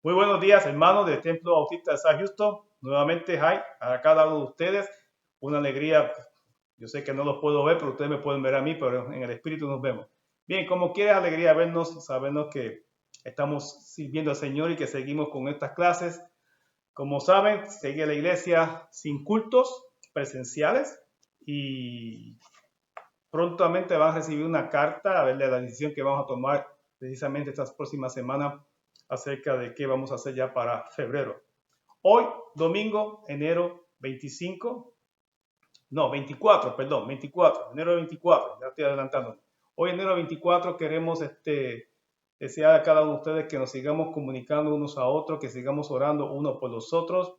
Muy buenos días, hermanos del Templo Bautista de San Houston. Nuevamente, hi, a cada uno de ustedes. Una alegría. Yo sé que no los puedo ver, pero ustedes me pueden ver a mí, pero en el espíritu nos vemos. Bien, como quiera, alegría vernos, sabernos que estamos sirviendo al Señor y que seguimos con estas clases. Como saben, sigue la iglesia sin cultos presenciales y prontamente van a recibir una carta a ver la decisión que vamos a tomar precisamente estas próximas semanas acerca de qué vamos a hacer ya para febrero. Hoy, domingo, enero 25, no, 24, perdón, 24, enero 24, ya estoy adelantando. Hoy, enero 24, queremos desear a cada uno de ustedes que nos sigamos comunicando unos a otros, que sigamos orando unos por los otros.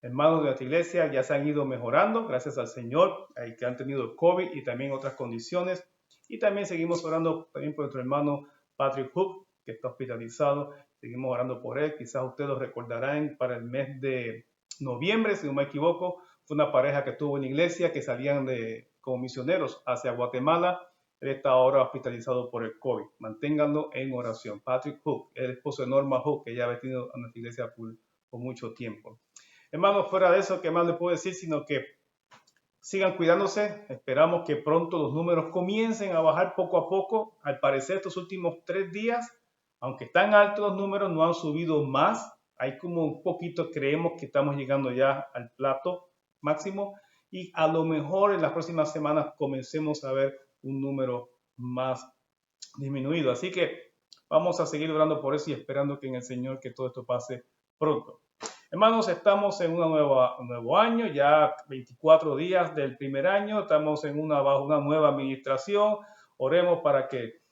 Hermanos de nuestra iglesia ya se han ido mejorando, gracias al Señor, que han tenido el COVID y también otras condiciones. Y también seguimos orando también por nuestro hermano Patrick Hook, que está hospitalizado. Seguimos orando por él. Quizás ustedes lo recordarán para el mes de noviembre, si no me equivoco. Fue una pareja que estuvo en la iglesia, que salían como misioneros hacia Guatemala. Él está ahora hospitalizado por el COVID. Manténganlo en oración. Patrick Hook, el esposo de Norma Hook, que ya ha venido a nuestra iglesia por mucho tiempo. Hermanos, fuera de eso, ¿qué más les puedo decir? Sino que sigan cuidándose. Esperamos que pronto los números comiencen a bajar poco a poco. Al parecer, estos últimos 3 días, aunque están altos los números, no han subido más. Hay como un poquito, creemos que estamos llegando ya al plato máximo. Y a lo mejor en las próximas semanas comencemos a ver un número más disminuido. Así que vamos a seguir orando por eso y esperando que en el Señor que todo esto pase pronto. Hermanos, estamos en un nuevo año, ya 24 días del primer año, estamos bajo una nueva administración. Oremos para que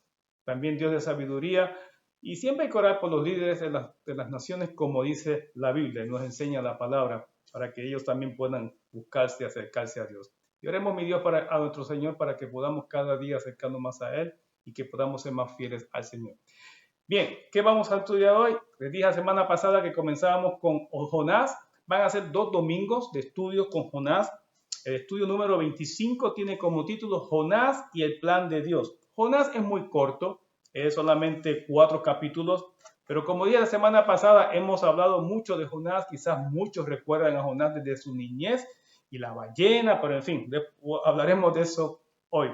también Dios dé sabiduría y siempre hay que orar por los líderes de las naciones, como dice la Biblia, nos enseña la palabra, para que ellos también puedan buscarse y acercarse a Dios. Y oremos, mi Dios, a nuestro Señor para que podamos cada día acercarnos más a Él y que podamos ser más fieles al Señor. Bien, ¿qué vamos a estudiar hoy? Les dije la semana pasada que comenzábamos con Jonás. Van a ser 2 domingos de estudios con Jonás. El estudio número 25 tiene como título Jonás y el plan de Dios. Jonás es muy corto, es solamente 4 capítulos, pero como dije la semana pasada, hemos hablado mucho de Jonás. Quizás muchos recuerdan a Jonás desde su niñez y la ballena, pero en fin, hablaremos de eso hoy.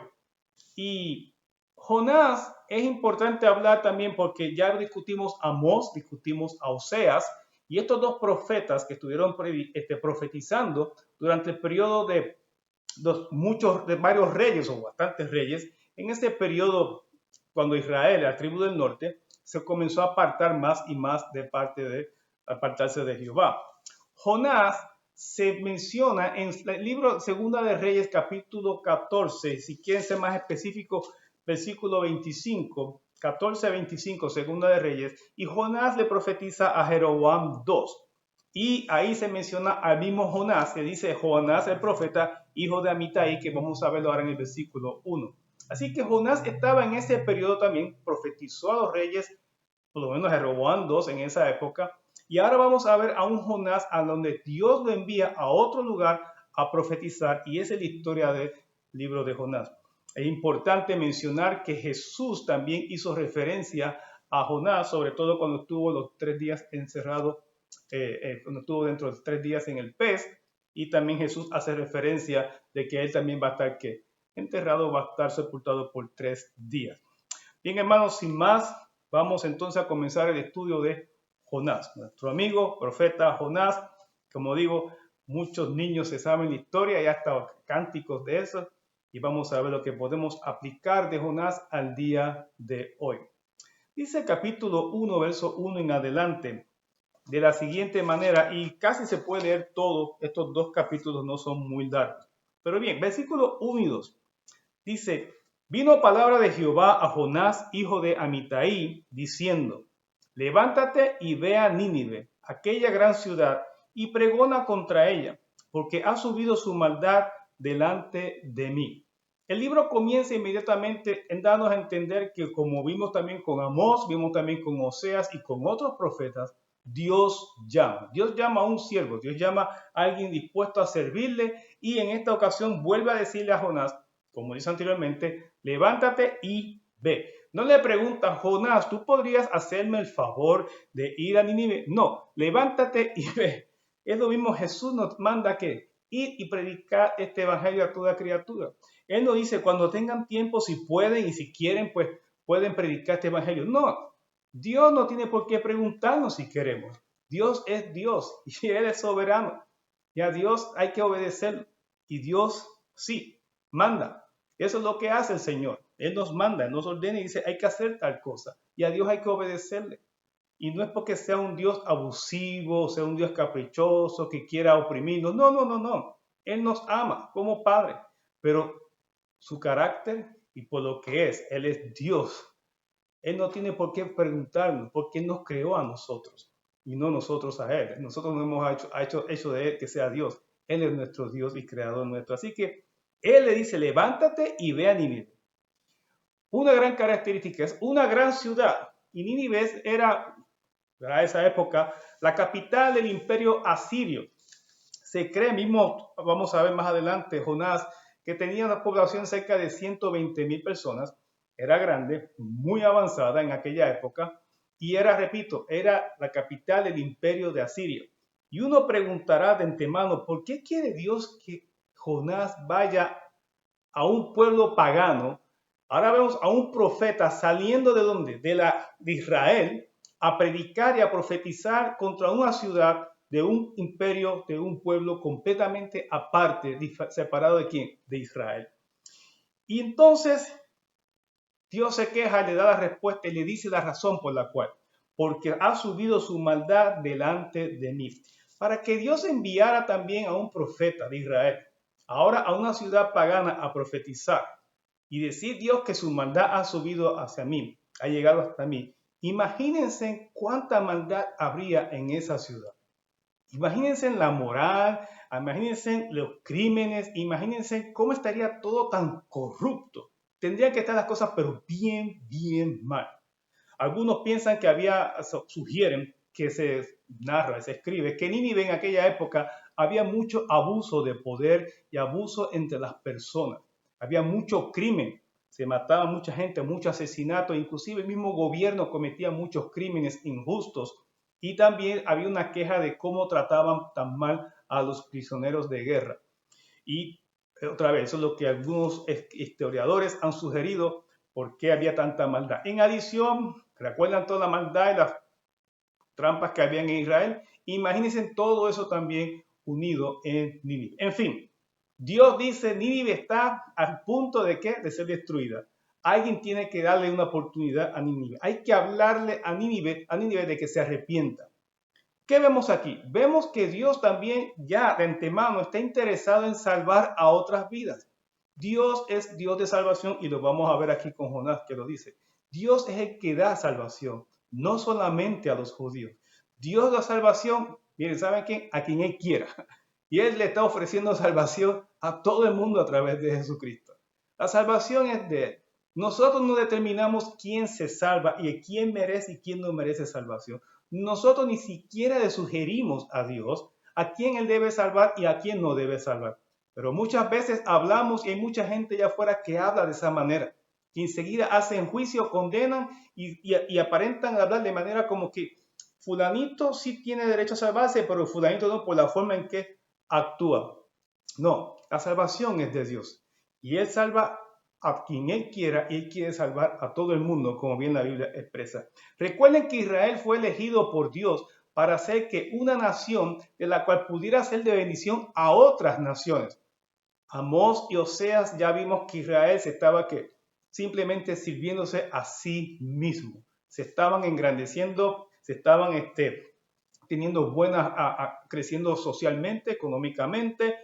Y Jonás es importante hablar también porque ya discutimos a Amós, discutimos a Oseas, y estos dos profetas que estuvieron profetizando durante el periodo de varios reyes o bastantes reyes, en este periodo cuando Israel, la tribu del norte, se comenzó a apartar más y más de apartarse de Jehová. Jonás se menciona en el libro Segunda de Reyes, capítulo 14, si quieren ser más específico, versículo 25, 14 a 25, Segunda de Reyes, y Jonás le profetiza a Jeroboam 2. Y ahí se menciona al mismo Jonás, que dice Jonás el profeta, hijo de Amitai, que vamos a verlo ahora en el versículo 1. Así que Jonás estaba en ese periodo también, profetizó a los reyes, por lo menos a Jeroboam 2 en esa época, y ahora vamos a ver a un Jonás a donde Dios lo envía a otro lugar a profetizar, y esa es la historia del libro de Jonás. Es importante mencionar que Jesús también hizo referencia a Jonás, sobre todo cuando estuvo los 3 días encerrado, cuando estuvo dentro de 3 días en el pez, y también Jesús hace referencia de que él también va a estar enterrado, va a estar sepultado por 3 días. Bien, hermanos, sin más, vamos entonces a comenzar el estudio de Jonás, nuestro amigo, profeta Jonás. Como digo, muchos niños se saben la historia y hasta cánticos de eso, y vamos a ver lo que podemos aplicar de Jonás al día de hoy. Dice el capítulo 1, verso 1 en adelante, de la siguiente manera, y casi se puede leer todo, estos 2 capítulos no son muy largos. Pero bien, versículo 1 y 2, dice: vino palabra de Jehová a Jonás, hijo de Amitai, diciendo: levántate y ve a Nínive, aquella gran ciudad, y pregona contra ella, porque ha subido su maldad delante de mí. El libro comienza inmediatamente en darnos a entender que, como vimos también con Amós, vimos también con Oseas y con otros profetas, Dios llama. Dios llama a un siervo, Dios llama a alguien dispuesto a servirle, y en esta ocasión vuelve a decirle a Jonás, como dice anteriormente, levántate y ve. No le pregunta, Jonás, ¿tú podrías hacerme el favor de ir a Nínive? No, levántate y ve. Es lo mismo, Jesús nos manda que ir y predicar este evangelio a toda criatura. Él nos dice, cuando tengan tiempo, si pueden y si quieren, pues pueden predicar este evangelio. No, Dios no tiene por qué preguntarnos si queremos. Dios es Dios y Él es soberano. Y a Dios hay que obedecer. Y Dios sí manda. Eso es lo que hace el Señor. Él nos manda, Él nos ordena y dice, hay que hacer tal cosa. Y a Dios hay que obedecerle. Y no es porque sea un Dios abusivo, sea un Dios caprichoso, que quiera oprimirnos. No, no, no, no. Él nos ama como Padre. Pero su carácter y por lo que es, Él es Dios. Él no tiene por qué preguntarnos, porque Él nos creó a nosotros y no nosotros a Él. Nosotros no hemos hecho de Él que sea Dios. Él es nuestro Dios y creador nuestro. Así que Él le dice, levántate y ve a Nínive. Una gran característica es una gran ciudad. Y Nínive era, a esa época, la capital del imperio asirio. Se cree mismo, vamos a ver más adelante, Jonás, que tenía una población cerca de 120,000 personas. Era grande, muy avanzada en aquella época. Y era, repito, era la capital del imperio de Asiria. Y uno preguntará de antemano, ¿por qué quiere Dios que Jonás vaya a un pueblo pagano? Ahora vemos a un profeta saliendo de ¿dónde? De Israel, a predicar y a profetizar contra una ciudad de un imperio, de un pueblo completamente aparte, separado de quién? De Israel. Y entonces Dios se queja, le da la respuesta y le dice la razón por la cual. Porque ha subido su maldad delante de mí. Para que Dios enviara también a un profeta de Israel, ahora a una ciudad pagana a profetizar y decir Dios que su maldad ha subido hacia mí, ha llegado hasta mí. Imagínense cuánta maldad habría en esa ciudad. Imagínense la moral, imagínense los crímenes, imagínense cómo estaría todo tan corrupto. Tendrían que estar las cosas pero bien, bien mal. Algunos piensan que sugieren que se narra, se escribe, que en Nínive en aquella época había mucho abuso de poder y abuso entre las personas. Había mucho crimen, se mataba mucha gente, mucho asesinato, inclusive el mismo gobierno cometía muchos crímenes injustos. Y también había una queja de cómo trataban tan mal a los prisioneros de guerra. Y otra vez, eso es lo que algunos historiadores han sugerido, por qué había tanta maldad. En adición, recuerdan toda la maldad y las trampas que había en Israel. Imagínense todo eso también unido en Nínive. En fin, Dios dice, Nínive está al punto de ¿qué? De ser destruida. Alguien tiene que darle una oportunidad a Nínive. Hay que hablarle a Nínive de que se arrepienta. ¿Qué vemos aquí? Vemos que Dios también ya de antemano está interesado en salvar a otras vidas. Dios es Dios de salvación y lo vamos a ver aquí con Jonás que lo dice. Dios es el que da salvación, no solamente a los judíos. Dios da salvación, miren, ¿saben qué? A quien Él quiera. Y Él le está ofreciendo salvación a todo el mundo a través de Jesucristo. La salvación es de Él. Nosotros no determinamos quién se salva y quién merece y quién no merece salvación. Nosotros ni siquiera le sugerimos a Dios a quién Él debe salvar y a quién no debe salvar. Pero muchas veces hablamos y hay mucha gente allá afuera que habla de esa manera, que enseguida hacen juicio, condenan y aparentan hablar de manera como que fulanito sí tiene derecho a salvarse, pero fulanito no, por la forma en que actúa. No, la salvación es de Dios y Él salva a quien Él quiera y Él quiere salvar a todo el mundo, como bien la Biblia expresa. Recuerden que Israel fue elegido por Dios para hacer que una nación de la cual pudiera ser de bendición a otras naciones. Amós y Oseas ya vimos que Israel se estaba simplemente sirviéndose a sí mismo. Se estaban engrandeciendo, se estaban teniendo creciendo socialmente, económicamente,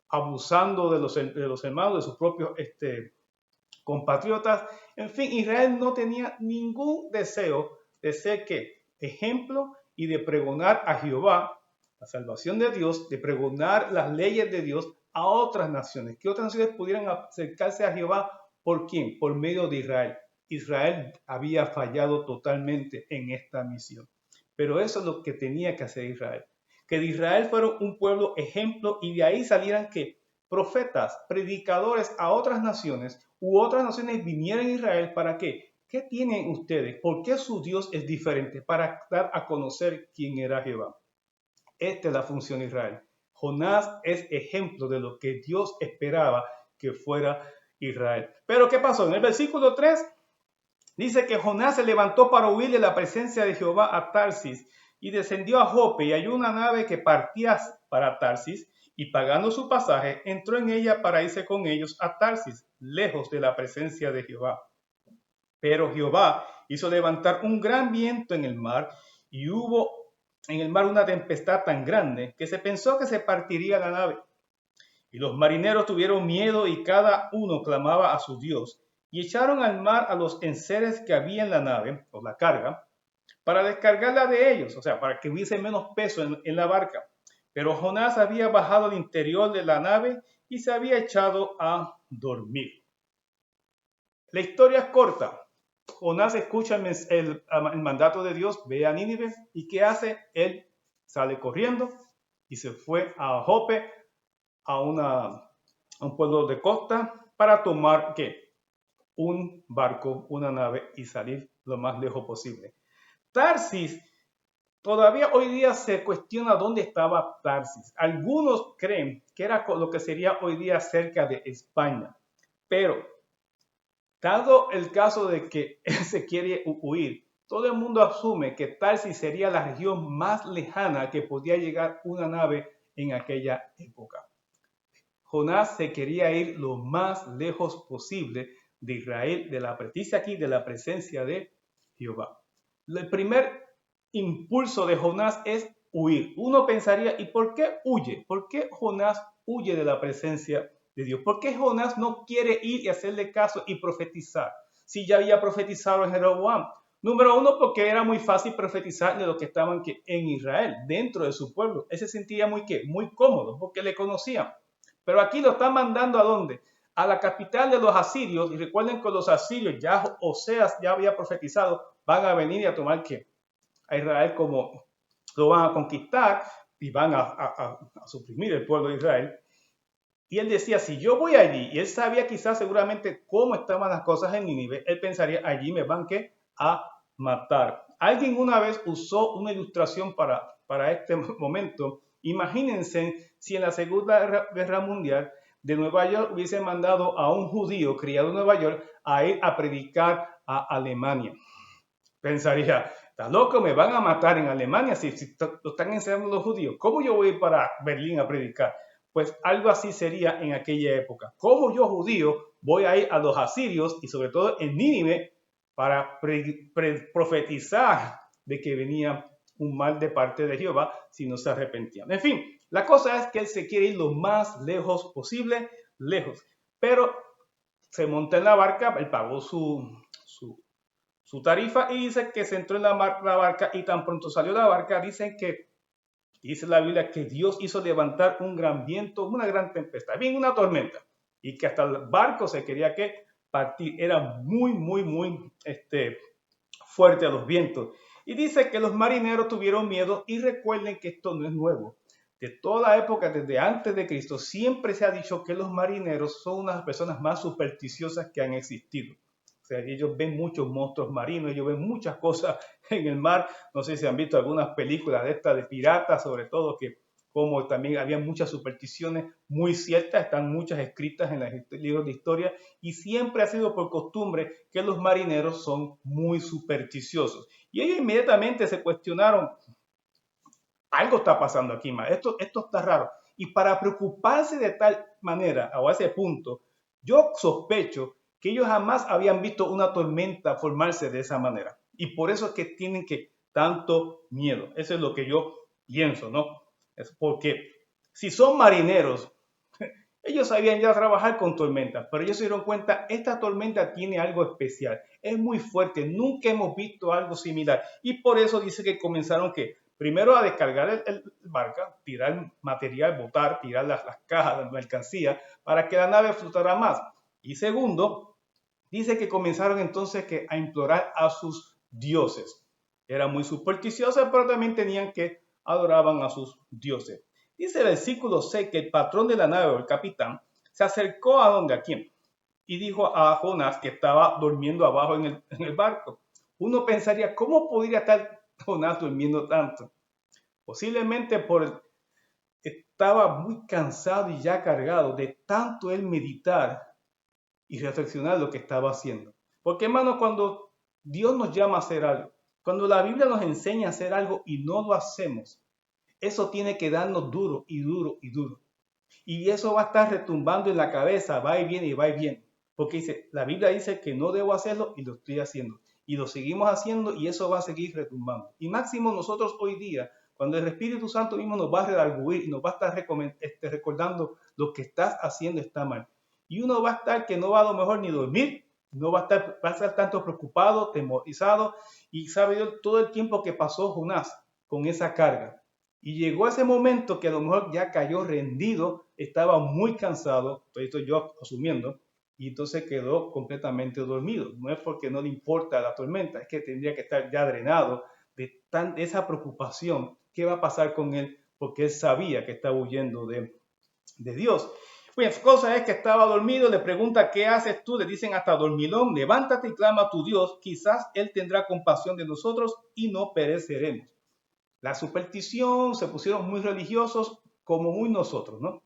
abusando de los hermanos, de sus propios compatriotas. En fin, Israel no tenía ningún deseo de ser ejemplo y de pregonar a Jehová, la salvación de Dios, de pregonar las leyes de Dios a otras naciones, que otras naciones pudieran acercarse a Jehová. ¿Por quién? Por medio de Israel. Israel había fallado totalmente en esta misión. Pero eso es lo que tenía que hacer Israel. Que de Israel fuera un pueblo ejemplo y de ahí salieran profetas, predicadores a otras naciones u otras naciones vinieran a Israel. ¿Para qué? ¿qué tienen ustedes? ¿Por qué su Dios es diferente? Para dar a conocer quién era Jehová. Esta es la función de Israel. Jonás es ejemplo de lo que Dios esperaba que fuera Israel. Pero ¿qué pasó? En el versículo 3 dice que Jonás se levantó para huir de la presencia de Jehová a Tarsis y descendió a Jope, y hay una nave que partía para Tarsis, y pagando su pasaje entró en ella para irse con ellos a Tarsis, lejos de la presencia de Jehová. Pero Jehová hizo levantar un gran viento en el mar, y hubo en el mar una tempestad tan grande que se pensó que se partiría la nave. Y los marineros tuvieron miedo, y cada uno clamaba a su Dios, y echaron al mar a los enseres que había en la nave, o la carga, para descargarla de ellos, o sea, para que hubiese menos peso en la barca. Pero Jonás había bajado al interior de la nave y se había echado a dormir. La historia es corta. Jonás escucha el mandato de Dios, ve a Nínive, y ¿qué hace? Él sale corriendo y se fue a Jope, a un pueblo de costa, para tomar ¿qué? Un barco, una nave, y salir lo más lejos posible. Tarsis, todavía hoy día se cuestiona dónde estaba Tarsis. Algunos creen que era lo que sería hoy día cerca de España, pero dado el caso de que él se quiere huir, todo el mundo asume que Tarsis sería la región más lejana que podía llegar una nave en aquella época. Jonás se quería ir lo más lejos posible de Israel, de la presencia aquí, de la presencia de Jehová. El primer impulso de Jonás es huir. Uno pensaría, ¿y por qué huye? ¿Por qué Jonás huye de la presencia de Dios? ¿Por qué Jonás no quiere ir y hacerle caso y profetizar? Si ya había profetizado en Jeroboam. Número uno, porque era muy fácil profetizar de los que estaban en Israel, dentro de su pueblo. Él se sentía muy cómodo, porque le conocían. Pero aquí lo están mandando ¿a dónde? A la capital de los asirios. Y recuerden que los asirios, ya Oseas ya había profetizado, van a venir y a tomar ¿qué? A Israel, como lo van a conquistar y van a suprimir el pueblo de Israel. Y él decía, si yo voy allí, y él sabía quizás seguramente cómo estaban las cosas en Nínive, él pensaría, allí me van a matar. Alguien una vez usó una ilustración para este momento. Imagínense si en la Segunda Guerra Mundial de Nueva York hubiese mandado a un judío criado en Nueva York a ir a predicar a Alemania. Pensaría, está loco, me van a matar en Alemania si lo están enseñando los judíos. ¿Cómo yo voy para Berlín a predicar? Pues algo así sería en aquella época. ¿Cómo yo, judío, voy a ir a los asirios y sobre todo en Nínive para profetizar de que venía un mal de parte de Jehová si no se arrepentían? En fin, la cosa es que él se quiere ir lo más lejos posible, lejos. Pero se monta en la barca, él pagó su tarifa y dice que se entró en la barca, y tan pronto salió la barca, dice la Biblia que Dios hizo levantar un gran viento, una gran tempestad, bien una tormenta, y que hasta el barco se quería partir. Era muy fuerte a los vientos. Y dice que los marineros tuvieron miedo, y recuerden que esto no es nuevo. De toda época, desde antes de Cristo, siempre se ha dicho que los marineros son unas personas más supersticiosas que han existido. O sea, ellos ven muchos monstruos marinos, ellos ven muchas cosas en el mar. No sé si han visto algunas películas de estas de piratas, sobre todo, que como también había muchas supersticiones muy ciertas, están muchas escritas en los libros de historia, y siempre ha sido por costumbre que los marineros son muy supersticiosos. Y ellos inmediatamente se cuestionaron, algo está pasando aquí, esto está raro. Y para preocuparse de tal manera, o a ese punto, yo sospecho que ellos jamás habían visto una tormenta formarse de esa manera. Y por eso es que tienen tanto miedo. Eso es lo que yo pienso, ¿no? Es porque si son marineros, ellos sabían ya trabajar con tormentas, pero ellos se dieron cuenta, esta tormenta tiene algo especial, es muy fuerte, nunca hemos visto algo similar. Y por eso dice que comenzaron primero a descargar el barca, tirar material, botar, tirar las cajas de mercancía para que la nave flotara más. Y segundo, dice que comenzaron entonces a implorar a sus dioses. Eran muy supersticiosos, pero también tenían adoraban a sus dioses. Dice el versículo 6 que el patrón de la nave, o el capitán, se acercó a donde, ¿a quién? y dijo a Jonás que estaba durmiendo abajo en el barco. Uno pensaría, ¿cómo podría estar Jonás durmiendo tanto? Posiblemente estaba muy cansado y ya cargado de tanto él meditar y reflexionar lo que estaba haciendo. Porque hermano, cuando Dios nos llama a hacer algo, cuando la Biblia nos enseña a hacer algo y no lo hacemos, eso tiene que darnos duro y duro y duro. Y eso va a estar retumbando en la cabeza, va y viene y va y viene. Porque la Biblia dice que no debo hacerlo y lo estoy haciendo. Y lo seguimos haciendo y eso va a seguir retumbando. Y máximo nosotros hoy día, cuando el Espíritu Santo mismo nos va a redarguir y nos va a estar recordando lo que estás haciendo está mal. Y uno va a estar que no va a lo mejor ni dormir, no va a estar tanto preocupado, temorizado. Y sabe Dios todo el tiempo que pasó Jonás con esa carga. Y llegó ese momento que a lo mejor ya cayó rendido, estaba muy cansado, estoy yo asumiendo, y entonces quedó completamente dormido. No es porque no le importa la tormenta, es que tendría que estar ya drenado de esa preocupación. ¿Qué va a pasar con él? Porque él sabía que estaba huyendo de Dios. Pues cosa es que estaba dormido, le pregunta, ¿qué haces tú? Le dicen hasta dormilón, levántate y clama a tu Dios, quizás Él tendrá compasión de nosotros y no pereceremos. La superstición, se pusieron muy religiosos como muy nosotros, ¿no?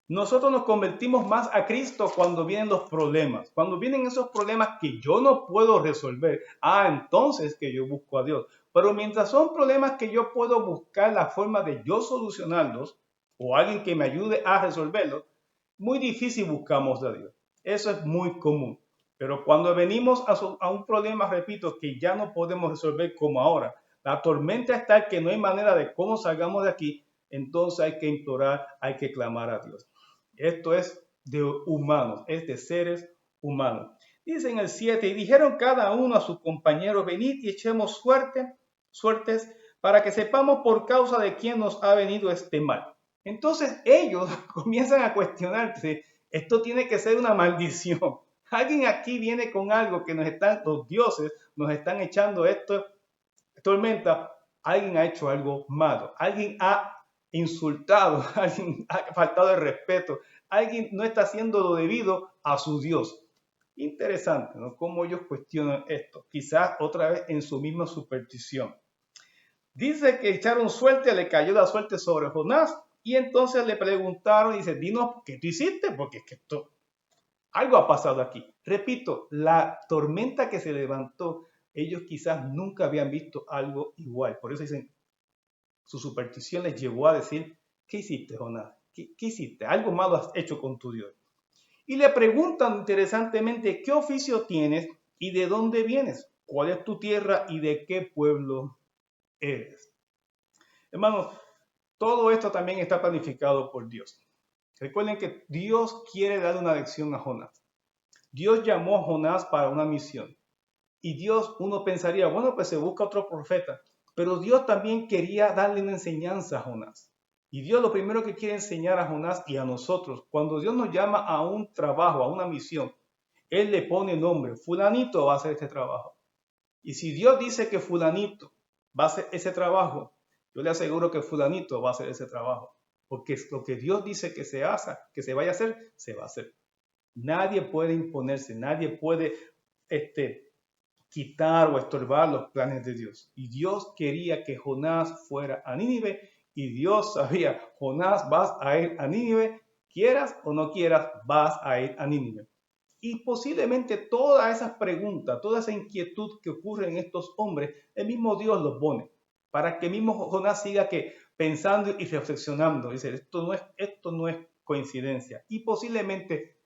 Nosotros nos convertimos más a Cristo cuando vienen los problemas. Cuando vienen esos problemas que yo no puedo resolver, entonces que yo busco a Dios. Pero mientras son problemas que yo puedo buscar la forma de yo solucionarlos o alguien que me ayude a resolverlos, muy difícil buscamos a Dios. Eso es muy común. Pero cuando venimos a un problema, repito, que ya no podemos resolver como ahora, la tormenta está que no hay manera de cómo salgamos de aquí, entonces hay que implorar, hay que clamar a Dios. Esto es de humanos, es de seres humanos. Dice en el 7, y dijeron cada uno a sus compañeros, venid y echemos suertes, para que sepamos por causa de quién nos ha venido este mal. Entonces ellos comienzan a cuestionarse, esto tiene que ser una maldición. Alguien aquí viene con algo que los dioses nos están echando esto, tormenta. Alguien ha hecho algo malo, alguien ha insultado, alguien ha faltado el respeto, alguien no está haciendo lo debido a su Dios. Interesante, ¿no? Cómo ellos cuestionan esto, quizás otra vez en su misma superstición. Dice que echaron suerte, le cayó la suerte sobre Jonás y entonces le preguntaron, dice, dinos, ¿qué tú hiciste? Porque es que algo ha pasado aquí. Repito, la tormenta que se levantó, ellos quizás nunca habían visto algo igual. Por eso dicen, su superstición les llevó a decir, ¿qué hiciste, Jonás? ¿Qué hiciste? Algo malo has hecho con tu Dios. Y le preguntan interesantemente, ¿qué oficio tienes y de dónde vienes? ¿Cuál es tu tierra y de qué pueblo eres? Hermanos, todo esto también está planificado por Dios. Recuerden que Dios quiere dar una lección a Jonás. Dios llamó a Jonás para una misión. Y Dios, uno pensaría, bueno, pues se busca otro profeta. Pero Dios también quería darle una enseñanza a Jonás. Y Dios lo primero que quiere enseñar a Jonás y a nosotros, cuando Dios nos llama a un trabajo, a una misión, Él le pone nombre. Fulanito va a hacer este trabajo. Y si Dios dice que fulanito va a hacer ese trabajo, yo le aseguro que fulanito va a hacer ese trabajo. Porque lo que Dios dice que se haga, que se vaya a hacer, se va a hacer. Nadie puede imponerse, nadie puede quitar o estorbar los planes de Dios. Y Dios quería que Jonás fuera a Nínive y Dios sabía, Jonás, vas a ir a Nínive, quieras o no quieras, vas a ir a Nínive. Y posiblemente todas esas preguntas, toda esa inquietud que ocurre en estos hombres, el mismo Dios los pone, para que el mismo Jonás siga pensando y reflexionando. Dice, esto no es coincidencia. Y posiblemente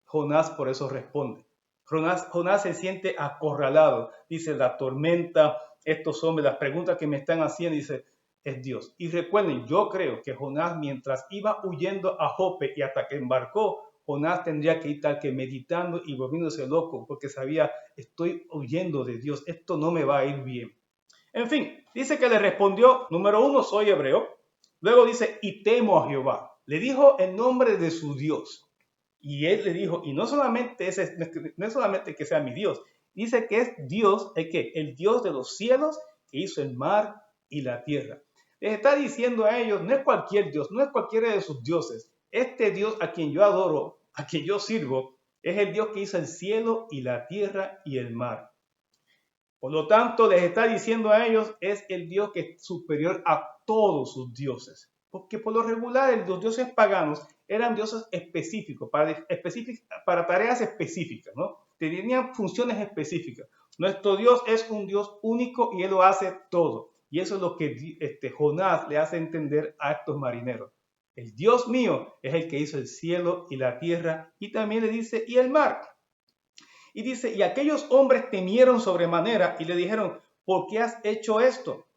Jonás por eso responde. Jonás se siente acorralado. Dice, la tormenta, estos hombres, las preguntas que me están haciendo, dice, es Dios. Y recuerden, yo creo que Jonás, mientras iba huyendo a Jope y hasta que embarcó, Jonás tendría que ir tal que meditando y volviéndose loco, porque sabía, estoy huyendo de Dios, esto no me va a ir bien. En fin, dice que le respondió, número 1, soy hebreo. Luego dice, y temo a Jehová. Le dijo el nombre de su Dios. Y él le dijo, y no es solamente que sea mi Dios, dice que es Dios, el Dios de los cielos, que hizo el mar y la tierra. Les está diciendo a ellos, no es cualquier Dios, no es cualquiera de sus dioses. Este Dios a quien yo adoro, a quien yo sirvo, Es el Dios que hizo el cielo y la tierra y el mar. Por lo tanto, les está diciendo a ellos, es el Dios que es superior a todos sus dioses. Porque por lo regular los dioses paganos eran dioses específicos, para tareas específicas, ¿no? Tenían funciones específicas. Nuestro Dios es un Dios único y Él lo hace todo. Y eso es lo que Jonás le hace entender a estos marineros. El Dios mío es el que hizo el cielo y la tierra, y también le dice, y el mar. Y dice, y aquellos hombres temieron sobremanera y le dijeron, ¿por qué has hecho esto?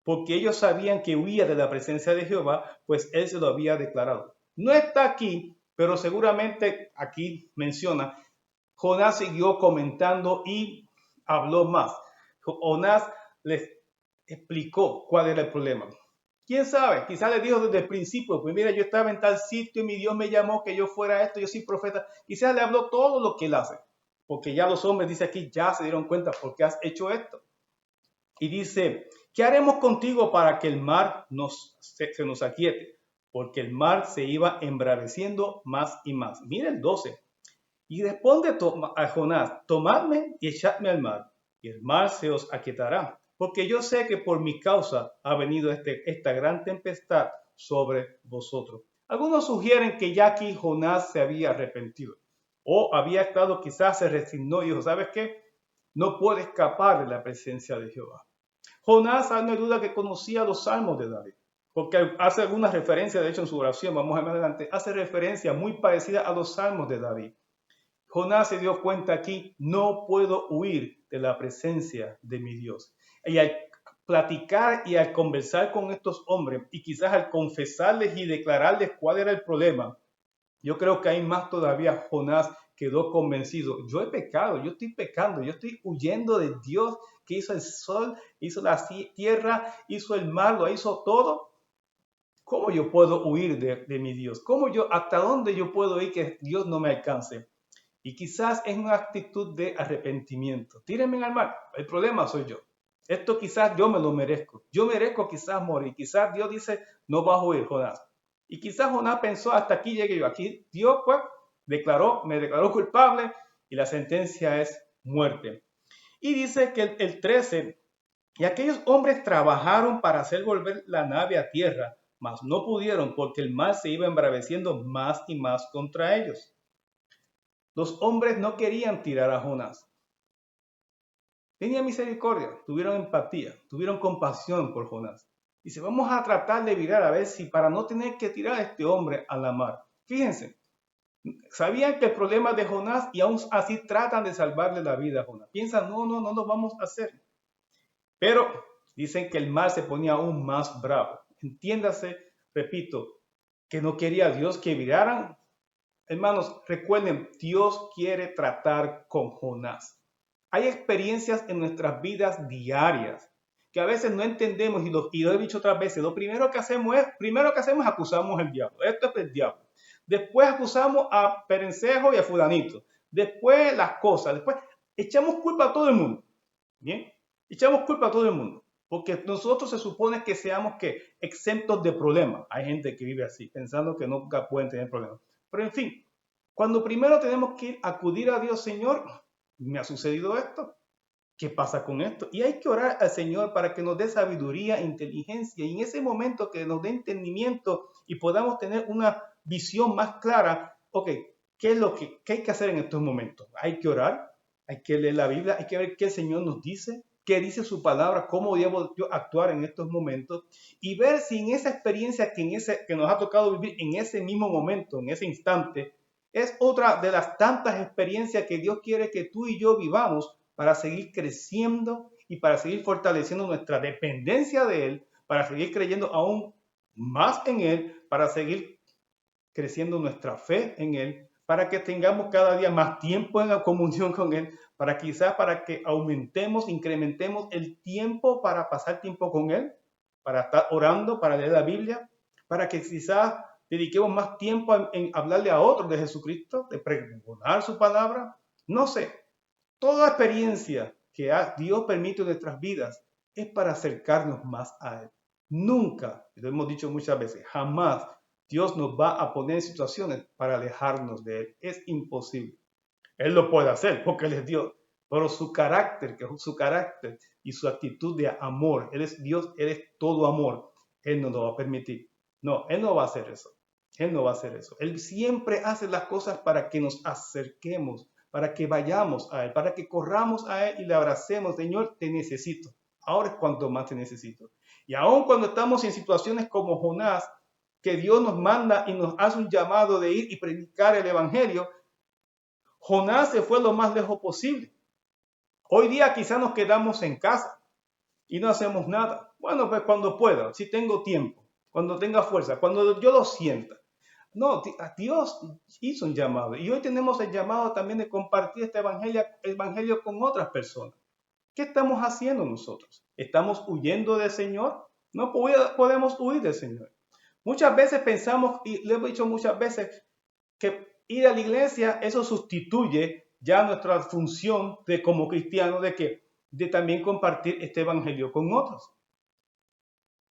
Porque ellos sabían que huía de la presencia de Jehová, pues él se lo había declarado. No está aquí, pero seguramente aquí menciona, Jonás siguió comentando y habló más. Jonás les explicó cuál era el problema. ¿Quién sabe? Quizás le dijo desde el principio, pues mira, yo estaba en tal sitio y mi Dios me llamó que yo fuera esto, yo soy profeta. Quizás le habló todo lo que él hace, porque ya los hombres, dice aquí, ya se dieron cuenta por qué has hecho esto. Y dice, ¿qué haremos contigo para que el mar se nos aquiete? Porque el mar se iba embraveciendo más y más. Mira el 12. Y responde a Jonás, tomadme y echadme al mar, y el mar se os aquietará, porque yo sé que por mi causa ha venido esta gran tempestad sobre vosotros. Algunos sugieren que ya aquí Jonás se había arrepentido, o había estado, quizás se resignó y dijo, ¿sabes qué? No puede escapar de la presencia de Jehová. Jonás, no hay duda que conocía los salmos de David, porque hace algunas referencias, de hecho en su oración, vamos a ver adelante, hace referencia muy parecida a los salmos de David. Jonás se dio cuenta aquí, no puedo huir de la presencia de mi Dios. Y al platicar y al conversar con estos hombres, y quizás al confesarles y declararles cuál era el problema, yo creo que hay más todavía. Jonás quedó convencido, yo he pecado, yo estoy pecando, yo estoy huyendo de Dios que hizo el sol, hizo la tierra, hizo el mar, lo hizo todo. ¿Cómo yo puedo huir de mi Dios? ¿Hasta dónde yo puedo ir que Dios no me alcance? Y quizás es una actitud de arrepentimiento. Tírenme al mar, el problema soy yo. Esto quizás yo me lo merezco. Yo merezco quizás morir. Quizás Dios dice, no vas a huir, Jonás. Y quizás Jonás pensó, hasta aquí llegué yo. Aquí Dios pues me declaró culpable y la sentencia es muerte. Y dice que el 13, y aquellos hombres trabajaron para hacer volver la nave a tierra, mas no pudieron porque el mar se iba embraveciendo más y más contra ellos. Los hombres no querían tirar a Jonás. Tenían misericordia, tuvieron empatía, tuvieron compasión por Jonás. Dice, vamos a tratar de virar a ver si para no tener que tirar a este hombre a la mar. Fíjense, sabían que el problema de Jonás y aún así tratan de salvarle la vida a Jonás. Piensan, no lo vamos a hacer. Pero dicen que el mar se ponía aún más bravo. Entiéndase, repito, que no quería Dios que viraran. Hermanos, recuerden, Dios quiere tratar con Jonás. Hay experiencias en nuestras vidas diarias que a veces no entendemos y lo he dicho otras veces. Lo primero que hacemos es acusamos al diablo. Esto es el diablo. Después acusamos a Perencejo y a Fulanito. Después las cosas. Después echamos culpa a todo el mundo. ¿Bien? Echamos culpa a todo el mundo. Porque nosotros se supone que seamos exentos de problemas. Hay gente que vive así, pensando que nunca pueden tener problemas. Pero en fin, cuando primero tenemos que acudir a Dios, Señor, me ha sucedido esto, ¿qué pasa con esto? Y hay que orar al Señor para que nos dé sabiduría, inteligencia, y en ese momento que nos dé entendimiento y podamos tener una visión más clara, ok, ¿qué es qué hay que hacer en estos momentos? Hay que orar, hay que leer la Biblia, hay que ver qué el Señor nos dice, qué dice su palabra, cómo debo yo actuar en estos momentos, y ver si en esa experiencia que nos ha tocado vivir en ese mismo momento, en ese instante, es otra de las tantas experiencias que Dios quiere que tú y yo vivamos para seguir creciendo y para seguir fortaleciendo nuestra dependencia de Él, para seguir creyendo aún más en Él, para seguir creciendo nuestra fe en Él, para que tengamos cada día más tiempo en la comunión con Él, para que aumentemos, incrementemos el tiempo para pasar tiempo con Él, para estar orando, para leer la Biblia, para que quizás dediquemos más tiempo en hablarle a otros de Jesucristo, de pregonar su palabra. No sé, toda experiencia que Dios permite en nuestras vidas es para acercarnos más a Él. Nunca, lo hemos dicho muchas veces, jamás Dios nos va a poner en situaciones para alejarnos de Él. Es imposible. Él lo puede hacer porque Él es Dios. Pero su carácter, que es su carácter y su actitud de amor, Él es Dios, Él es todo amor. Él no lo va a permitir. No, Él no va a hacer eso. Él no va a hacer eso. Él siempre hace las cosas para que nos acerquemos, para que vayamos a Él, para que corramos a Él y le abracemos. Señor, te necesito. Ahora es cuanto más te necesito. Y aun cuando estamos en situaciones como Jonás, que Dios nos manda y nos hace un llamado de ir y predicar el Evangelio, Jonás se fue lo más lejos posible. Hoy día quizás nos quedamos en casa y no hacemos nada. Bueno, pues cuando pueda, si tengo tiempo, cuando tenga fuerza, cuando yo lo sienta. No, Dios hizo un llamado y hoy tenemos el llamado también de compartir este evangelio con otras personas. ¿Qué estamos haciendo nosotros? ¿Estamos huyendo del Señor? No podemos huir del Señor. Muchas veces pensamos, y le he dicho muchas veces, que ir a la iglesia, eso sustituye ya nuestra función de como cristiano de también compartir este evangelio con otros.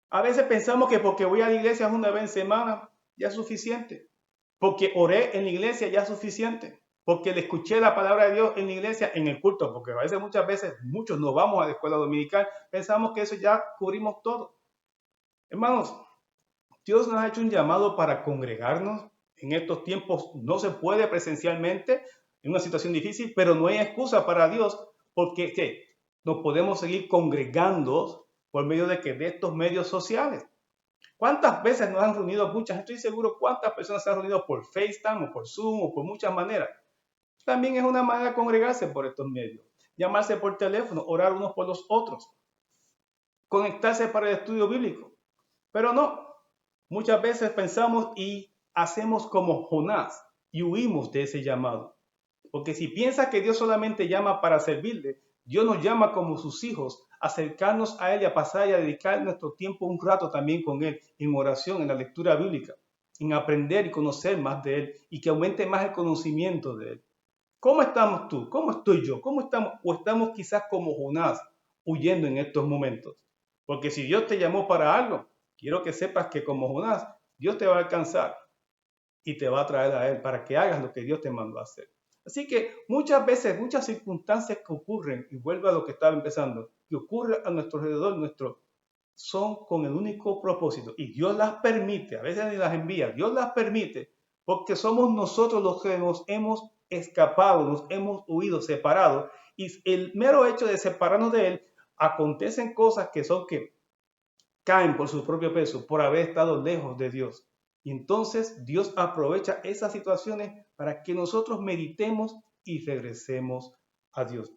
A veces pensamos que porque voy a la iglesia una vez en semana ya es suficiente. Porque oré en la iglesia ya es suficiente. Porque le escuché la palabra de Dios en la iglesia, en el culto. Porque muchas veces, muchos no vamos a la escuela dominical, pensamos que eso ya cubrimos todo. Hermanos, Dios nos ha hecho un llamado para congregarnos. En estos tiempos no se puede presencialmente, en una situación difícil, pero no hay excusa para Dios porque ¿qué? Nos podemos seguir congregando por medio de estos medios sociales. ¿Cuántas veces nos han reunido muchas? Estoy seguro cuántas personas se han reunido por FaceTime o por Zoom o por muchas maneras. También es una manera de congregarse por estos medios. Llamarse por teléfono, orar unos por los otros. Conectarse para el estudio bíblico. Pero no, muchas veces pensamos y hacemos como Jonás y huimos de ese llamado. Porque si piensas que Dios solamente llama para servirle, Dios nos llama como sus hijos a acercarnos a Él y a pasar y a dedicar nuestro tiempo un rato también con Él, en oración, en la lectura bíblica, en aprender y conocer más de Él y que aumente más el conocimiento de Él. ¿Cómo estamos tú? ¿Cómo estoy yo? ¿Cómo estamos? ¿O estamos quizás como Jonás, huyendo en estos momentos? Porque si Dios te llamó para algo, quiero que sepas que como Jonás, Dios te va a alcanzar y te va a traer a Él para que hagas lo que Dios te mandó a hacer. Así que muchas veces, muchas circunstancias que ocurren, y vuelvo a lo que estaba empezando, que ocurre a nuestro alrededor, son con el único propósito, y Dios las permite, a veces ni las envía, Dios las permite, porque somos nosotros los que nos hemos escapado, nos hemos huido, separado, y el mero hecho de separarnos de Él, acontecen cosas que son que caen por su propio peso, por haber estado lejos de Dios. Y entonces Dios aprovecha esas situaciones para que nosotros meditemos y regresemos a Dios.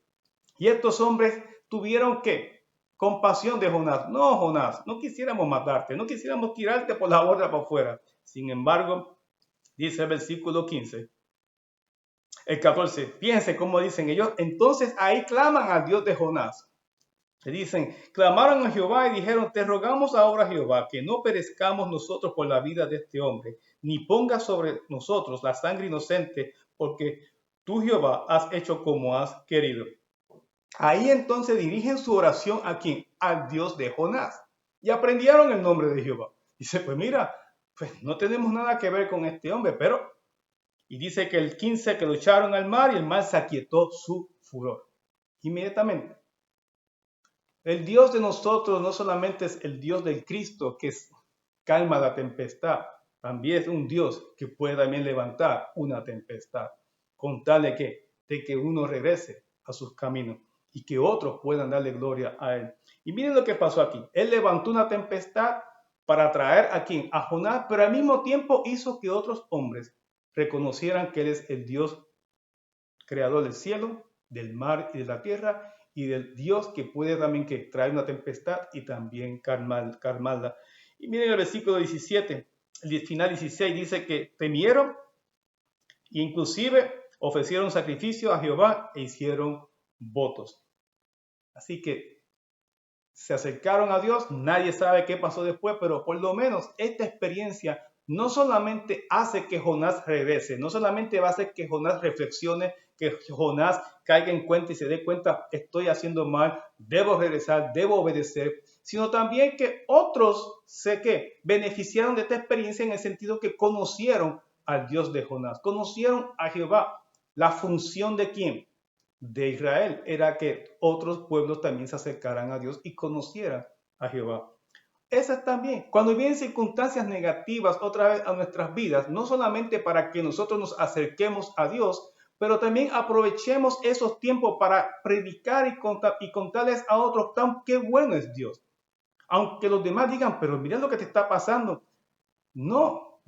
Y estos hombres tuvieron que compasión de Jonás. No, Jonás, no quisiéramos matarte, no quisiéramos tirarte por la borda para afuera. Sin embargo, dice el versículo 15, el 14, fíjense cómo dicen ellos, entonces ahí claman al Dios de Jonás. Le dicen, clamaron a Jehová y dijeron, te rogamos ahora, Jehová, que no perezcamos nosotros por la vida de este hombre, ni pongas sobre nosotros la sangre inocente, porque tú, Jehová, has hecho como has querido. Ahí entonces dirigen su oración a quién? Al Dios de Jonás. Y aprendieron el nombre de Jehová. Dice, pues mira, pues no tenemos nada que ver con este hombre, pero... Y dice que el 15 que lo echaron al mar y el mar se aquietó su furor. Inmediatamente. El Dios de nosotros no solamente es el Dios del Cristo que calma la tempestad, también es un Dios que puede también levantar una tempestad, con tal de que uno regrese a sus caminos y que otros puedan darle gloria a Él. Y miren lo que pasó aquí. Él levantó una tempestad para traer a quién? A Jonás, pero al mismo tiempo hizo que otros hombres reconocieran que Él es el Dios creador del cielo, del mar y de la tierra, y del Dios que puede también que traer una tempestad y también calmarla. Y miren el versículo 17, el final 16 dice que temieron e inclusive ofrecieron sacrificio a Jehová e hicieron votos. Así que se acercaron a Dios, nadie sabe qué pasó después, pero por lo menos esta experiencia no solamente hace que Jonás regrese, no solamente va a hacer que Jonás reflexione, que Jonás caiga en cuenta y se dé cuenta, estoy haciendo mal, debo regresar, debo obedecer, sino también que otros beneficiaron de esta experiencia en el sentido que conocieron al Dios de Jonás, conocieron a Jehová, La función de ¿quién? De Israel era que otros pueblos también se acercaran a Dios y conocieran a Jehová. Esas también, cuando vienen circunstancias negativas otra vez a nuestras vidas, no solamente para que nosotros nos acerquemos a Dios, pero también aprovechemos esos tiempos para predicar y contarles a otros tan qué bueno es Dios. Aunque los demás digan, pero mira lo que te está pasando. No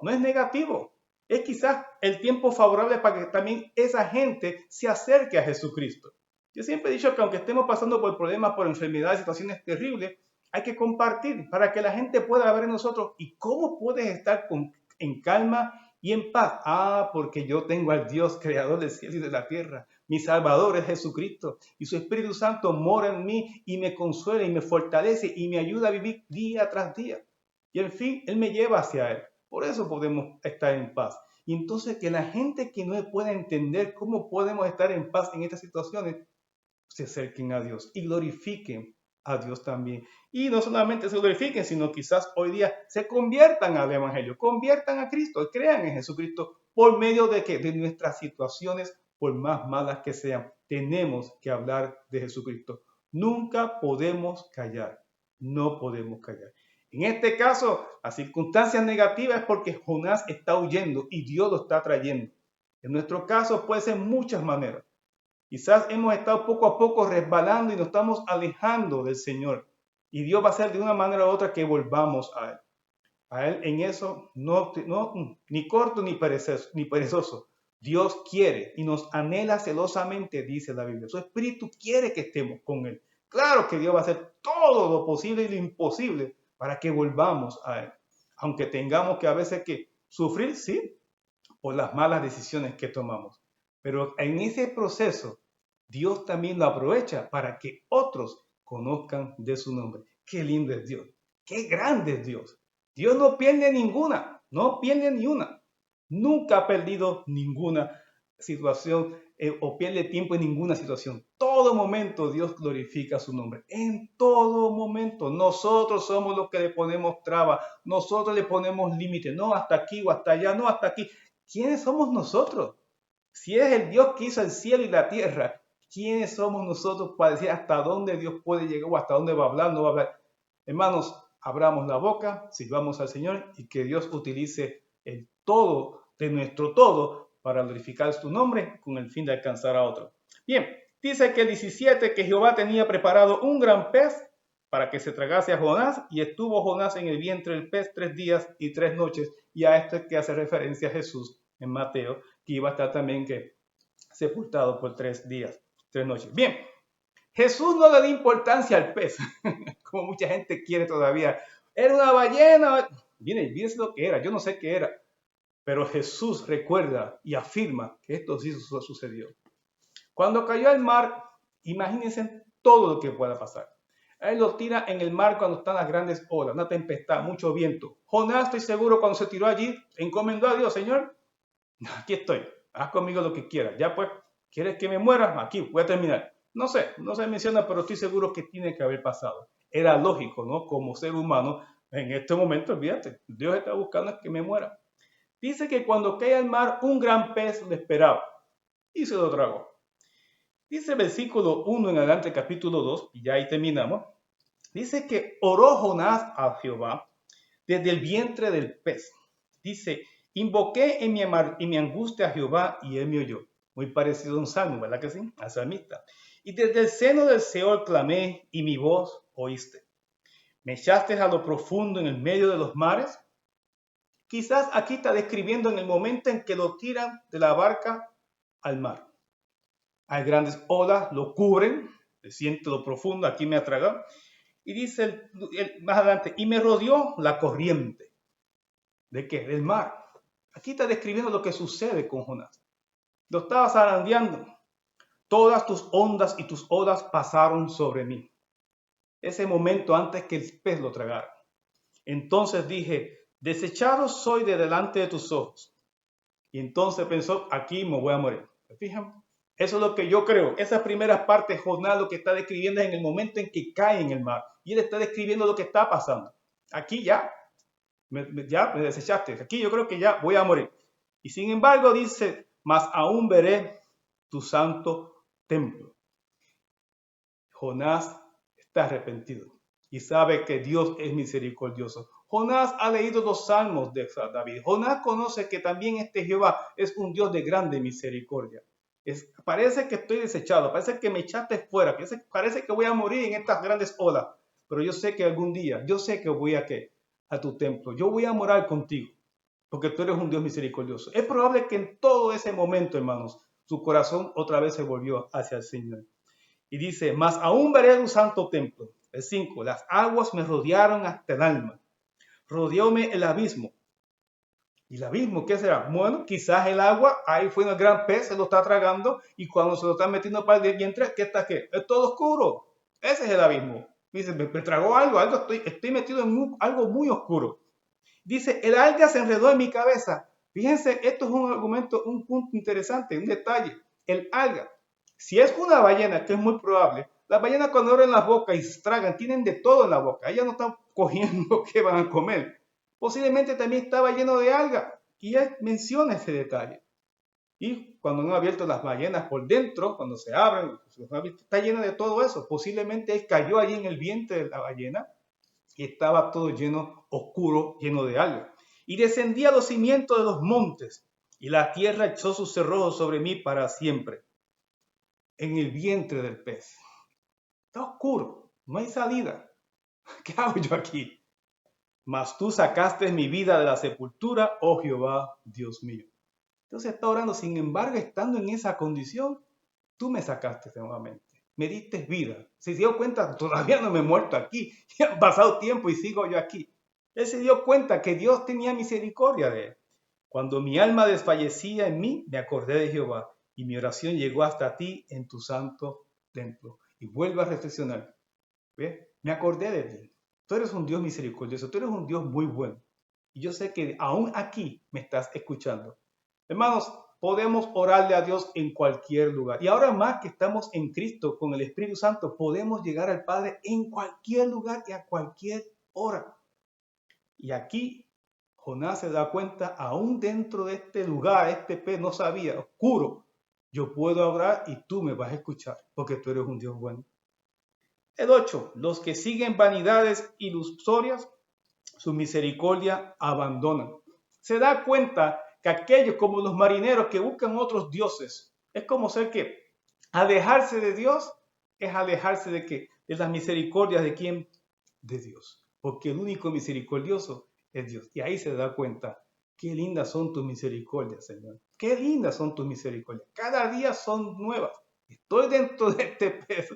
es negativo. Es quizás el tiempo favorable para que también esa gente se acerque a Jesucristo. Yo siempre he dicho que aunque estemos pasando por problemas, por enfermedades, situaciones terribles, hay que compartir para que la gente pueda ver en nosotros y cómo puedes estar en calma y en paz. Porque yo tengo al Dios creador del cielo y de la tierra. Mi Salvador es Jesucristo y su Espíritu Santo mora en mí y me consuela y me fortalece y me ayuda a vivir día tras día. Y en fin, Él me lleva hacia Él. Por eso podemos estar en paz. Y entonces que la gente que no pueda entender cómo podemos estar en paz en estas situaciones, se acerquen a Dios y glorifiquen a Dios también. Y no solamente se glorifiquen, sino quizás hoy día se conviertan al Evangelio, conviertan a Cristo, crean en Jesucristo por medio de que de nuestras situaciones, por más malas que sean, tenemos que hablar de Jesucristo. Nunca podemos callar, no podemos callar. En este caso, las circunstancias negativas es porque Jonás está huyendo y Dios lo está trayendo. En nuestro caso puede ser muchas maneras. Quizás hemos estado poco a poco resbalando y nos estamos alejando del Señor. Y Dios va a hacer de una manera u otra que volvamos a Él. A Él en eso ni corto ni perezoso. Dios quiere y nos anhela celosamente, dice la Biblia. Su Espíritu quiere que estemos con Él. Claro que Dios va a hacer todo lo posible y lo imposible para que volvamos a Él. Aunque tengamos que a veces que sufrir, sí, por las malas decisiones que tomamos. Pero en ese proceso, Dios también lo aprovecha para que otros conozcan de su nombre. Qué lindo es Dios. Qué grande es Dios. Dios no pierde ninguna, no pierde ni una. Nunca ha perdido ninguna situación o pierde tiempo en ninguna situación. Todo momento Dios glorifica su nombre. En todo momento. Nosotros somos los que le ponemos trabas. Nosotros le ponemos límites. No hasta aquí o hasta allá. No hasta aquí. ¿Quiénes somos nosotros? Si es el Dios que hizo el cielo y la tierra, ¿quiénes somos nosotros para decir hasta dónde Dios puede llegar o hasta dónde va a hablar, no va a hablar? Hermanos, abramos la boca, sirvamos al Señor y que Dios utilice el todo de nuestro todo para glorificar su nombre con el fin de alcanzar a otro. Bien, dice que el 17 que Jehová tenía preparado un gran pez para que se tragase a Jonás y estuvo Jonás en el vientre del pez 3 días y 3 noches y a esto es que hace referencia a Jesús en Mateo, que iba a estar también que sepultado por 3 días, 3 noches. Bien, Jesús no le da importancia al pez, como mucha gente quiere todavía. Era una ballena. Miren, fíjense lo que era, yo no sé qué era. Pero Jesús recuerda y afirma que esto sí sucedió. Cuando cayó al mar, imagínense todo lo que pueda pasar. Él lo tira en el mar cuando están las grandes olas, una tempestad, mucho viento. Jonás, estoy seguro, cuando se tiró allí, encomendó a Dios, Señor, aquí estoy, haz conmigo lo que quieras. Ya pues, ¿quieres que me muera? Aquí, voy a terminar. No sé, no se menciona, pero estoy seguro que tiene que haber pasado. Era lógico, ¿no? Como ser humano, en este momento, olvídate, Dios está buscando que me muera. Dice que cuando cae al mar, un gran pez lo esperaba y se lo tragó. Dice el versículo 1 en adelante, capítulo 2, y ya ahí terminamos. Dice que oró Jonás a Jehová desde el vientre del pez. Dice, invoqué en mi angustia a Jehová y él me oyó. Muy parecido a un salmo, ¿verdad que sí? Al salmista. Y desde el seno del Seol clamé y mi voz oíste. Me echaste a lo profundo en el medio de los mares. Quizás aquí está describiendo en el momento en que lo tiran de la barca al mar. Hay grandes olas, lo cubren, se siente lo profundo, aquí me atragó. Y dice más adelante, y me rodeó la corriente. ¿De qué? Del mar. Aquí está describiendo lo que sucede con Jonás. Lo estaba zarandeando. Todas tus ondas y tus olas pasaron sobre mí. Ese momento antes que el pez lo tragara. Entonces dije, desechado soy de delante de tus ojos. Y entonces pensó, aquí me voy a morir. ¿Se fijan? Eso es lo que yo creo. Esa primera parte, Jonás lo que está describiendo es en el momento en que cae en el mar. Y él está describiendo lo que está pasando. Aquí ya me desechaste. Aquí yo creo que ya voy a morir. Y sin embargo dice, mas aún veré tu santo templo. Jonás está arrepentido y sabe que Dios es misericordioso. Jonás ha leído los salmos de David. Jonás conoce que también este Jehová es un Dios de grande misericordia. Parece que estoy desechado, parece que me echaste fuera, parece que voy a morir en estas grandes olas, pero yo sé que algún día, yo sé que voy a tu templo, yo voy a morar contigo, porque tú eres un Dios misericordioso. Es probable que en todo ese momento, hermanos, su corazón otra vez se volvió hacia el Señor. Y dice, mas aún veré un santo templo. El 5, las aguas me rodearon hasta el alma, rodeóme el abismo. ¿Y el abismo qué será? Bueno, quizás el agua, ahí fue un gran pez, se lo está tragando y cuando se lo está metiendo para el vientre, ¿qué está qué? Es todo oscuro. Ese es el abismo. Dice, me tragó algo estoy metido en algo muy oscuro. Dice, el alga se enredó en mi cabeza. Fíjense, esto es un argumento, un punto interesante, un detalle. El alga, si es una ballena, que es muy probable, las ballenas cuando abren la boca y se tragan, tienen de todo en la boca. Ellas no están cogiendo qué van a comer. Posiblemente también estaba lleno de alga. Y él menciona ese detalle. Y cuando han abierto las ballenas por dentro, cuando se abren, está lleno de todo eso. Posiblemente él cayó allí en el vientre de la ballena y estaba todo lleno, oscuro, lleno de alga. Y descendí a los cimientos de los montes, y la tierra echó sus cerrojos sobre mí para siempre. En el vientre del pez. Está oscuro, no hay salida. ¿Qué hago yo aquí? Mas tú sacaste mi vida de la sepultura, oh Jehová, Dios mío. Entonces está orando, sin embargo, estando en esa condición, tú me sacaste nuevamente. Me diste vida. Se dio cuenta, todavía no me he muerto aquí. Ya ha pasado tiempo y sigo yo aquí. Él se dio cuenta que Dios tenía misericordia de él. Cuando mi alma desfallecía en mí, me acordé de Jehová y mi oración llegó hasta ti en tu santo templo. Y vuelvo a reflexionar. ¿Ves? Me acordé de ti. Tú eres un Dios misericordioso, tú eres un Dios muy bueno. Y yo sé que aún aquí me estás escuchando. Hermanos, podemos orarle a Dios en cualquier lugar. Y ahora más que estamos en Cristo con el Espíritu Santo, podemos llegar al Padre en cualquier lugar y a cualquier hora. Y aquí Jonás se da cuenta, aún dentro de este lugar, este pez no sabía, oscuro, yo puedo orar y tú me vas a escuchar, porque tú eres un Dios bueno. El 8. Los que siguen vanidades ilusorias, su misericordia abandonan. Se da cuenta que aquellos como los marineros que buscan otros dioses, es como ser que alejarse de Dios es alejarse de que de las misericordias de quién, de Dios, porque el único misericordioso es Dios. Y ahí se da cuenta, qué lindas son tus misericordias, Señor. Qué lindas son tus misericordias. Cada día son nuevas. Estoy dentro de este pez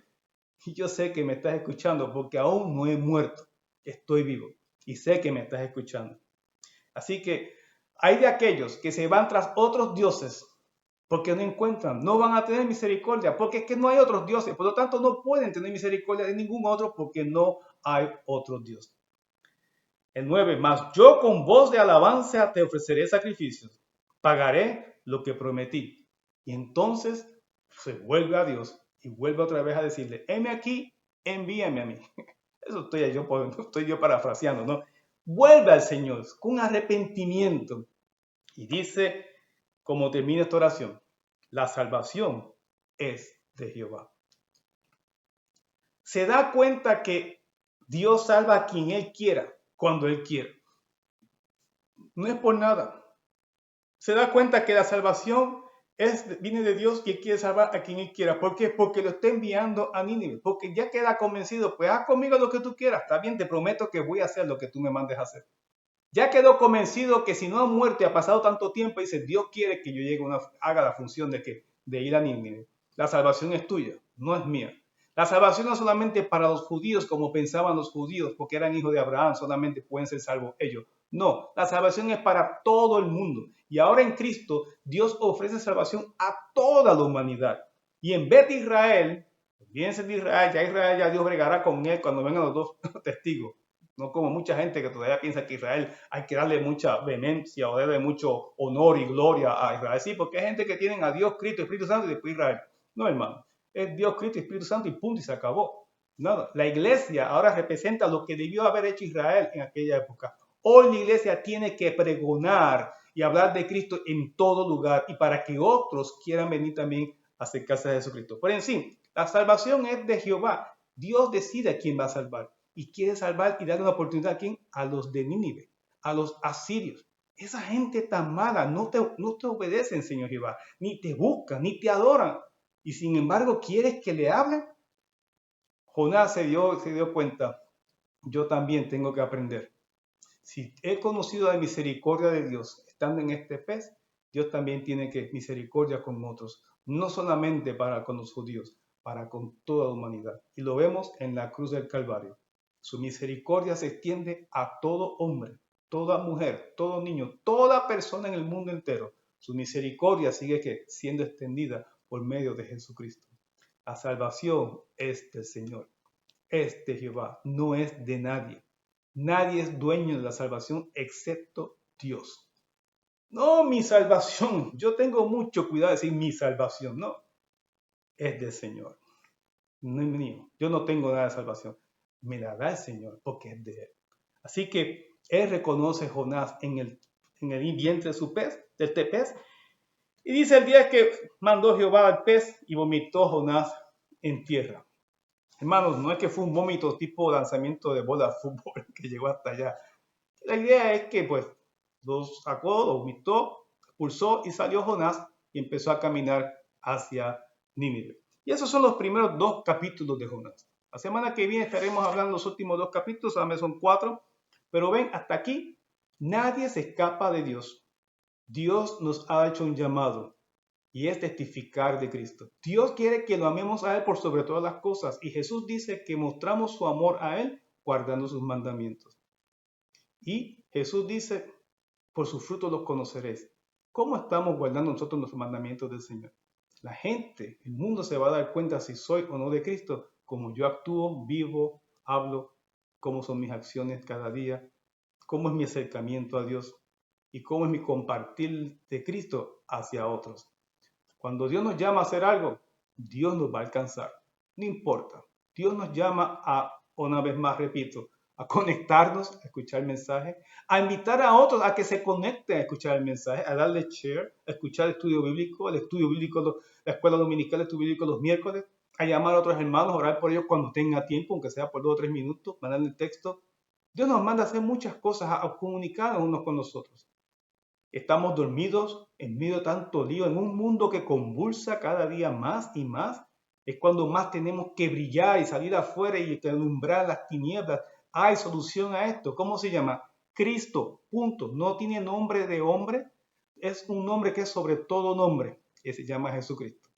y yo sé que me estás escuchando porque aún no he muerto. Estoy vivo y sé que me estás escuchando. Así que hay de aquellos que se van tras otros dioses porque no encuentran, no van a tener misericordia, porque es que no hay otros dioses, por lo tanto no pueden tener misericordia de ningún otro porque no hay otro Dios. El 9, mas yo con voz de alabanza te ofreceré sacrificios, pagaré lo que prometí. Y entonces se vuelve a Dios y vuelve otra vez a decirle, heme aquí, envíame a mí. Eso estoy yo parafraseando, ¿no? Vuelve al Señor con arrepentimiento. Y dice, como termina esta oración, la salvación es de Jehová. Se da cuenta que Dios salva a quien Él quiera, cuando Él quiera. No es por nada. Se da cuenta que la salvación viene de Dios que quiere salvar a quien Él quiera. ¿Por qué? Porque lo está enviando a Nínive. Porque ya queda convencido, pues haz conmigo lo que tú quieras. Está bien, te prometo que voy a hacer lo que tú me mandes a hacer. Ya quedó convencido que si no ha muerto y ha pasado tanto tiempo, dice, Dios quiere que yo llegue haga la función de ir a Nínive. La salvación es tuya, no es mía. La salvación no es solamente para los judíos, como pensaban los judíos, porque eran hijos de Abraham, solamente pueden ser salvos ellos. No, la salvación es para todo el mundo. Y ahora en Cristo, Dios ofrece salvación a toda la humanidad. Y en vez de Israel, olvídense de Israel, ya Dios bregará con él cuando vengan los dos testigos. No como mucha gente que todavía piensa que Israel hay que darle mucha vehemencia o darle mucho honor y gloria a Israel. Sí, porque hay gente que tienen a Dios, Cristo, Espíritu Santo y después Israel. No, hermano. Es Dios, Cristo y Espíritu Santo y punto y se acabó. Nada. La iglesia ahora representa lo que debió haber hecho Israel en aquella época. Hoy la iglesia tiene que pregonar y hablar de Cristo en todo lugar y para que otros quieran venir también a acercarse a Jesucristo. Por en sí, la salvación es de Jehová. Dios decide a quién va a salvar y quiere salvar y darle una oportunidad a quién, a los de Nínive, a los asirios. Esa gente tan mala no te obedecen, Señor Jehová, ni te buscan, ni te adoran. Y sin embargo, ¿quieres que le hablen? Jonás se dio cuenta, yo también tengo que aprender. Si he conocido la misericordia de Dios estando en este pez, Dios también tiene que misericordia con otros, no solamente para con los judíos, para con toda la humanidad. Y lo vemos en la cruz del Calvario. Su misericordia se extiende a todo hombre, toda mujer, todo niño, toda persona en el mundo entero. Su misericordia sigue siendo extendida por medio de Jesucristo. La salvación es del Señor, es de Jehová, no es de nadie. Nadie es dueño de la salvación excepto Dios. No, mi salvación. Yo tengo mucho cuidado de decir mi salvación. No, es del Señor. No es mío. Yo no tengo nada de salvación. Me la da el Señor porque es de Él. Así que Él reconoce a Jonás en el vientre de su pez, de este pez. Y dice el día que mandó Jehová al pez y vomitó a Jonás en tierra. Hermanos, no es que fue un vómito tipo lanzamiento de bola de fútbol que llegó hasta allá. La idea es que pues lo sacó, lo vomitó, expulsó y salió Jonás y empezó a caminar hacia Nínive. Y esos son los primeros 2 capítulos de Jonás. La semana que viene estaremos hablando de los últimos 2 capítulos, solamente son 4. Pero ven, hasta aquí nadie se escapa de Dios. Dios nos ha hecho un llamado y es testificar de Cristo. Dios quiere que lo amemos a Él por sobre todas las cosas y Jesús dice que mostramos su amor a Él guardando sus mandamientos. Y Jesús dice, por sus frutos los conoceréis. ¿Cómo estamos guardando nosotros los mandamientos del Señor? La gente, el mundo se va a dar cuenta si soy o no de Cristo, como yo actúo, vivo, hablo, cómo son mis acciones cada día, cómo es mi acercamiento a Dios y cómo es mi compartir de Cristo hacia otros. Cuando Dios nos llama a hacer algo, Dios nos va a alcanzar. No importa. Dios nos llama a, una vez más repito, a conectarnos, a escuchar el mensaje, a invitar a otros a que se conecten a escuchar el mensaje, a darle share, a escuchar el estudio bíblico, la escuela dominical, el estudio bíblico los miércoles, a llamar a otros hermanos, a orar por ellos cuando tenga tiempo, aunque sea por 2 o 3 minutos, mandarle el texto. Dios nos manda a hacer muchas cosas, a comunicar unos con nosotros. Estamos dormidos en medio de tanto lío, en un mundo que convulsa cada día más y más. Es cuando más tenemos que brillar y salir afuera y alumbrar las tinieblas. Hay solución a esto. ¿Cómo se llama? Cristo, punto. No tiene nombre de hombre. Es un nombre que es sobre todo nombre, que se llama Jesucristo.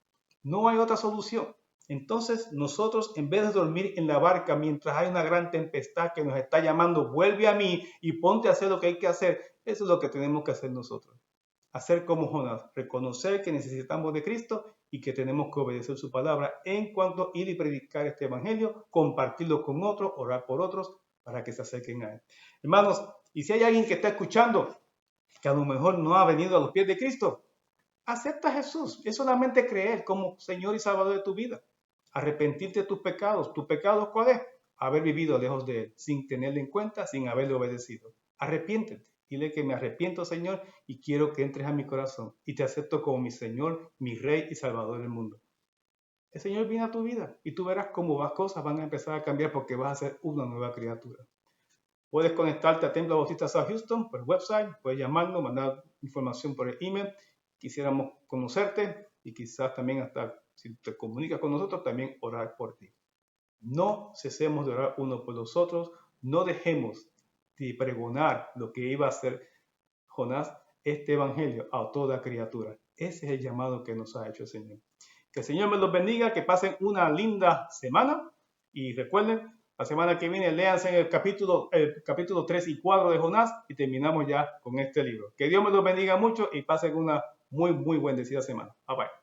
No hay otra solución. Entonces nosotros, en vez de dormir en la barca mientras hay una gran tempestad que nos está llamando, vuelve a mí y ponte a hacer lo que hay que hacer, eso es lo que tenemos que hacer nosotros. Hacer como Jonás, reconocer que necesitamos de Cristo y que tenemos que obedecer su palabra en cuanto a ir y predicar este evangelio, compartirlo con otros, orar por otros para que se acerquen a Él. Hermanos, y si hay alguien que está escuchando que a lo mejor no ha venido a los pies de Cristo, acepta a Jesús. Es solamente creer como Señor y Salvador de tu vida. Arrepentirte de tus pecados. ¿Tu pecado cuál es? Haber vivido lejos de Él, sin tenerle en cuenta, sin haberle obedecido. Arrepiéntete. Dile que me arrepiento, Señor, y quiero que entres a mi corazón y te acepto como mi Señor, mi Rey y Salvador del mundo. El Señor viene a tu vida y tú verás cómo las cosas van a empezar a cambiar porque vas a ser una nueva criatura. Puedes conectarte a Templo Bautista South Houston por el website, puedes llamarnos, mandar información por el email. Quisiéramos conocerte y quizás también hasta si te comunicas con nosotros, también orar por ti. No cesemos de orar uno por los otros, no dejemos de pregonar lo que iba a hacer Jonás, este evangelio a toda criatura. Ese es el llamado que nos ha hecho el Señor. Que el Señor me los bendiga, que pasen una linda semana y recuerden, la semana que viene léanse el capítulo 3 y 4 de Jonás y terminamos ya con este libro. Que Dios me los bendiga mucho y pasen una muy bendecida semana. Bye bye.